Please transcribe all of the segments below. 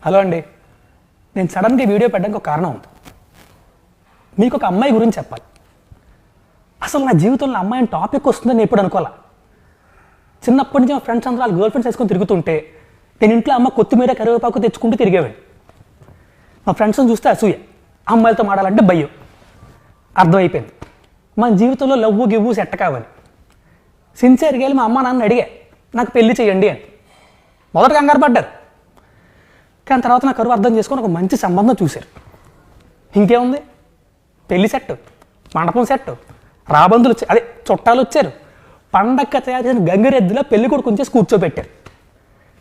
Hello అండి, నేను సడన్గా వీడియో పెట్టడానికి ఒక కారణం ఉంది. మీకు ఒక అమ్మాయి గురించి చెప్పాలి. అసలు నా జీవితంలో అమ్మాయిని టాపిక్ వస్తుందని ఎప్పుడు అనుకోవాలా. చిన్నప్పటి నుంచి మా ఫ్రెండ్స్ అందరూ వాళ్ళ గర్ల్ ఫ్రెండ్స్ వేసుకొని తిరుగుతుంటే నేను ఇంట్లో అమ్మ కొత్తిమీర కరివేపాకు తెచ్చుకుంటూ తిరిగేవాడిని. మా ఫ్రెండ్స్ని చూస్తే అసూయ, అమ్మాయిలతో మాడాలంటే భయం. అర్థమైపోయింది మన జీవితంలో లవ్వు గివ్వు సెట్ కావాలి. సిన్సియర్గా వెళ్ళి మా అమ్మ నాన్న అడిగా నాకు పెళ్లి చేయండి అని. మొదట కంగారు పడ్డారు, కానీ తర్వాత నా కరువు అర్థం చేసుకొని ఒక మంచి సంబంధం చూశారు. ఇంకేముంది, పెళ్లి సెట్, మండపం సెట్, రాబందులు అదే చుట్టాలు వచ్చారు. పండగ తయారు చేసిన గంగిరెద్దులో పెళ్లి కొడుకు ఉంచేసి కూర్చోబెట్టారు.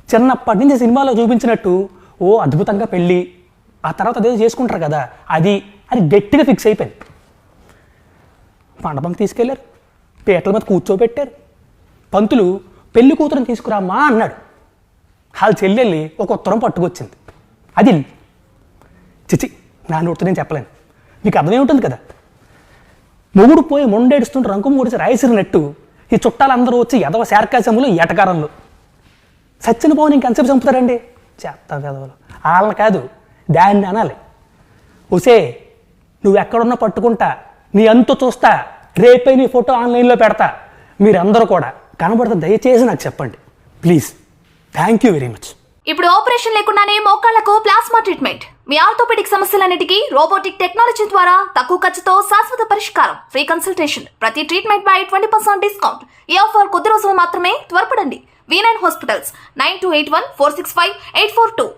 చిన్నప్పటి నుంచి సినిమాలో చూపించినట్టు ఓ అద్భుతంగా పెళ్ళి, ఆ తర్వాత అదేదో చేసుకుంటారు కదా అది గట్టిగా ఫిక్స్ అయిపోయింది. మండపంకి తీసుకెళ్లారు, పీటల మీద కూర్చోబెట్టారు. పంతులు పెళ్లి కూతురుని తీసుకురామ్మా అన్నాడు. వాళ్ళ చెల్లెళ్ళి ఒక ఉత్తరం పట్టుకొచ్చింది. అది చిచి నా నోటితో నేను చెప్పలేను, మీకు అర్థమే ఉంటుంది కదా. మొగుడు పోయి మొండేడుస్తుంటే రంకు మూడిసి రాయిసిరినట్టు ఈ చుట్టాలందరూ వచ్చి ఎదవ శార్కాశములు ఎటకారంలో సచ్చిన పోని ఇంకెంతసేపు చంపుతారండి. చేస్తా కదవలు వాళ్ళని కాదు దాన్ని అనాలి. ఒసే నువ్వు ఎక్కడున్నా పట్టుకుంటా, నీ అంతు చూస్తా, రేపే నీ ఫోటో ఆన్లైన్లో పెడతా. మీరందరూ కూడా కనబడితే దయచేసి నాకు చెప్పండి please. Thank you very much. ఇప్పుడు ఆపరేషన్ లేకుండానే మోకాళ్లకు ప్లాస్మా ట్రీట్మెంట్. మీ ఆర్థోపెడిక్ సమస్యలన్నిటికీ రోబోటిక్ టెక్నాలజీ ద్వారా తక్కువ ఖర్చుతో శాశ్వత పరిష్కారం. ఫ్రీ కన్సల్టేషన్, ప్రతి ట్రీట్మెంట్ పై 20% డిస్కౌంట్. ఈ ఆఫర్ కొద్ది రోజులు మాత్రమే, త్వరపడండి. V9 hospitals 9281465842.